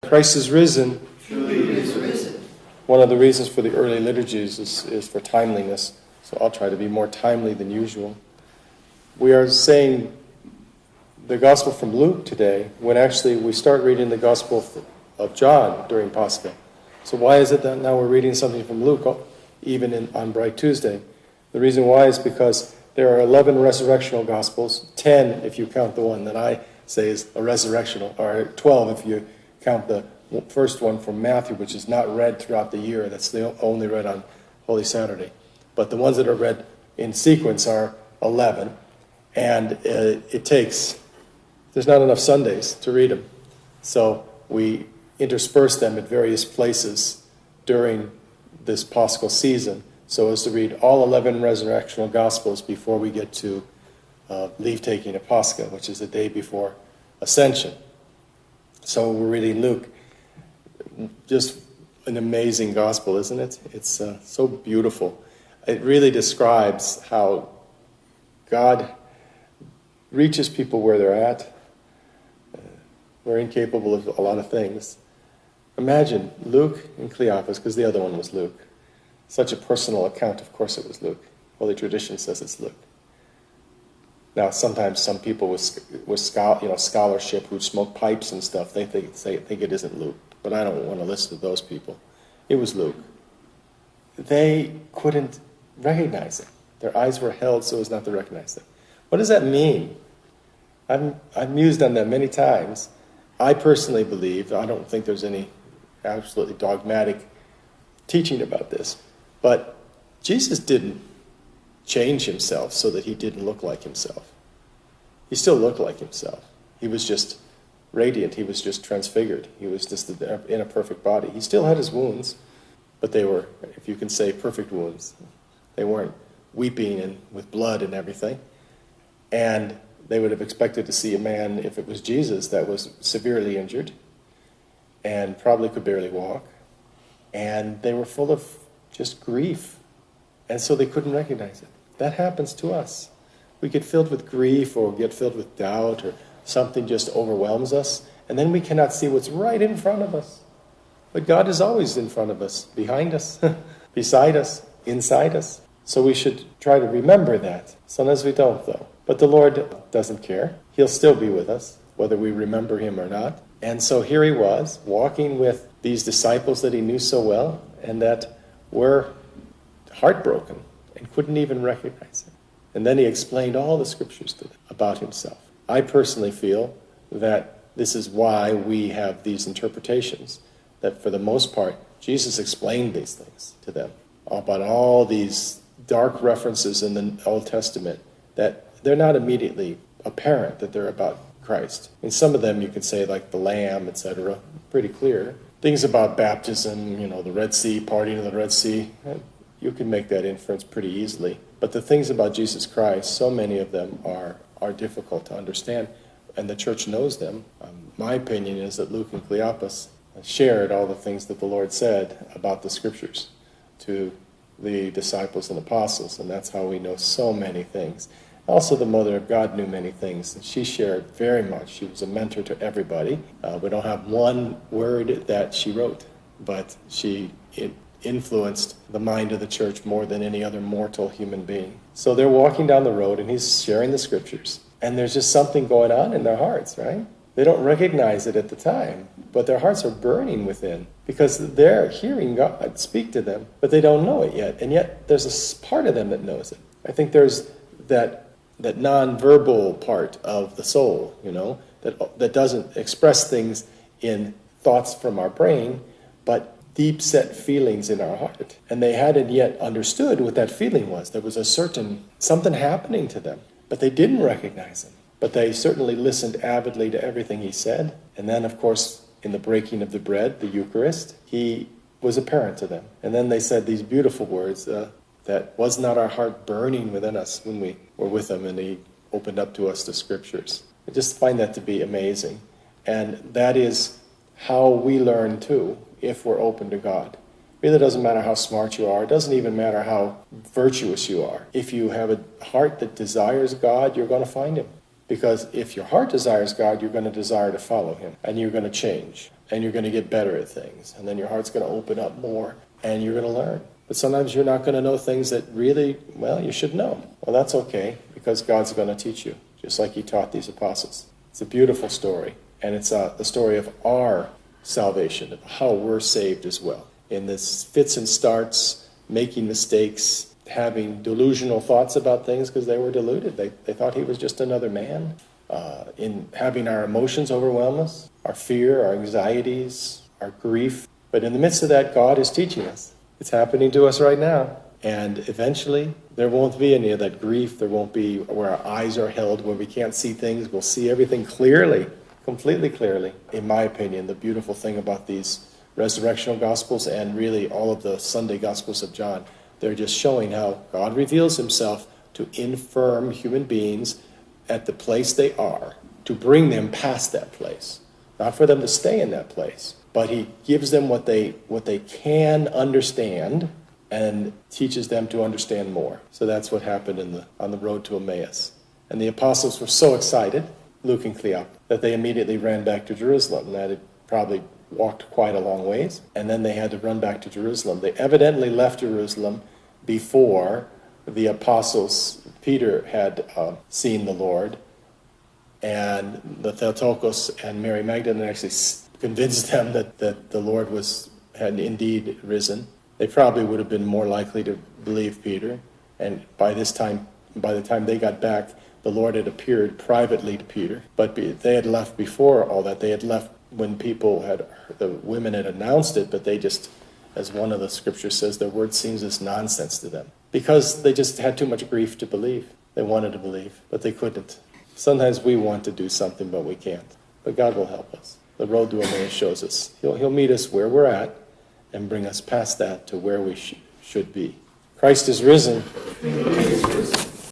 Christ is risen. Truly he is risen. One of the reasons for the early liturgies is for timeliness. So I'll try to be more timely than usual. We are saying the Gospel from Luke today, when actually we start reading the Gospel of John during Pascha. So why is it that now we're reading something from Luke, even on Bright Tuesday? The reason why is because there are 11 resurrectional Gospels, 10 if you count the one that I say is a resurrectional, or 12 if you count the first one from Matthew, which is not read throughout the year. That's only read on Holy Saturday. But the ones that are read in sequence are 11. And there's not enough Sundays to read them. So we intersperse them at various places during this Paschal season so as to read all 11 resurrectional Gospels before we get to leave-taking of Pascha, which is the day before Ascension. So we're reading Luke. Just an amazing Gospel, isn't it? It's so beautiful. It really describes how God reaches people where they're at. We're incapable of a lot of things. Imagine Luke and Cleopas, because the other one was Luke. Such a personal account, of course it was Luke. Holy tradition says it's Luke. Now, sometimes some people with scholarship who smoke pipes and stuff, they think it isn't Luke. But I don't want to listen to those people. It was Luke. They couldn't recognize it. Their eyes were held so as not to recognize them. What does that mean? I've mused on that many times. I personally believe, I don't think there's any absolutely dogmatic teaching about this, but Jesus didn't change himself so that he didn't look like himself. He still looked like himself. He was just radiant. He was just transfigured. He was just in a perfect body. He still had his wounds, but they were, if you can say, perfect wounds. They weren't weeping and with blood and everything. And they would have expected to see a man, if it was Jesus, that was severely injured and probably could barely walk. And they were full of just grief. And so they couldn't recognize it. That happens to us. We get filled with grief or get filled with doubt or something just overwhelms us. And then we cannot see what's right in front of us. But God is always in front of us, behind us, beside us, inside us. So we should try to remember that. Sometimes we don't, though. But the Lord doesn't care. He'll still be with us, whether we remember him or not. And so here he was, walking with these disciples that he knew so well, and that were heartbroken and couldn't even recognize him. And then he explained all the scriptures to them about himself. I personally feel that this is why we have these interpretations, that for the most part, Jesus explained these things to them about all these dark references in the Old Testament that they're not immediately apparent that they're about Christ. In some of them you could say, like the Lamb, etc., pretty clear. Things about baptism, the Red Sea, parting of the Red Sea, you can make that inference pretty easily. But the things about Jesus Christ, so many of them are difficult to understand, and the church knows them. My opinion is that Luke and Cleopas shared all the things that the Lord said about the scriptures to the disciples and apostles, and that's how we know so many things. Also, the Mother of God knew many things, and she shared very much. She was a mentor to everybody. We don't have one word that she wrote, but she influenced the mind of the church more than any other mortal human being. So they're walking down the road, and he's sharing the scriptures, and there's just something going on in their hearts, right? They don't recognize it at the time, but their hearts are burning within because they're hearing God speak to them, but they don't know it yet. And yet there's a part of them that knows it. I think there's that non-verbal part of the soul, that doesn't express things in thoughts from our brain, but deep-set feelings in our heart. And they hadn't yet understood what that feeling was. There was something happening to them, but they didn't recognize him. But they certainly listened avidly to everything he said. And then, of course, in the breaking of the bread, the Eucharist, he was apparent to them. And then they said these beautiful words, that was not our heart burning within us when we were with him and he opened up to us the scriptures. I just find that to be amazing. And that is how we learn too, if we're open to God. It really doesn't matter how smart you are. It doesn't even matter how virtuous you are. If you have a heart that desires God, you're going to find him. Because if your heart desires God, you're going to desire to follow him, and you're going to change, and you're going to get better at things, and then your heart's going to open up more, and you're going to learn. But sometimes you're not going to know things that really, well, you should know. Well, that's okay, because God's going to teach you, just like he taught these apostles. It's a beautiful story, and it's the story of our salvation, of how we're saved as well. In this fits and starts, making mistakes, having delusional thoughts about things because they were deluded. They thought he was just another man. In having our emotions overwhelm us, our fear, our anxieties, our grief. But in the midst of that, God is teaching us. It's happening to us right now. And eventually, there won't be any of that grief. There won't be where our eyes are held, where we can't see things. We'll see everything clearly, completely clearly. In my opinion, the beautiful thing about these resurrectional gospels and really all of the Sunday gospels of John, they're just showing how God reveals himself to infirm human beings at the place they are, to bring them past that place. Not for them to stay in that place, but he gives them what they can understand and teaches them to understand more. So that's what happened on the road to Emmaus. And the apostles were so excited, Luke and Cleopas, that they immediately ran back to Jerusalem. That had probably walked quite a long ways, and then they had to run back to Jerusalem. They evidently left Jerusalem before the apostles. Peter had seen the Lord, and the Theotokos and Mary Magdalene actually convinced them that the Lord had indeed risen. They probably would have been more likely to believe Peter, and by the time they got back, the Lord had appeared privately to Peter. But they had left before all that. They had left when the women had announced it, but they just, as one of the scriptures says, their word seems as nonsense to them. Because they just had too much grief to believe. They wanted to believe, but they couldn't. Sometimes we want to do something, but we can't. But God will help us. The road to Emmaus shows us. He'll meet us where we're at and bring us past that to where we should be. Christ is risen.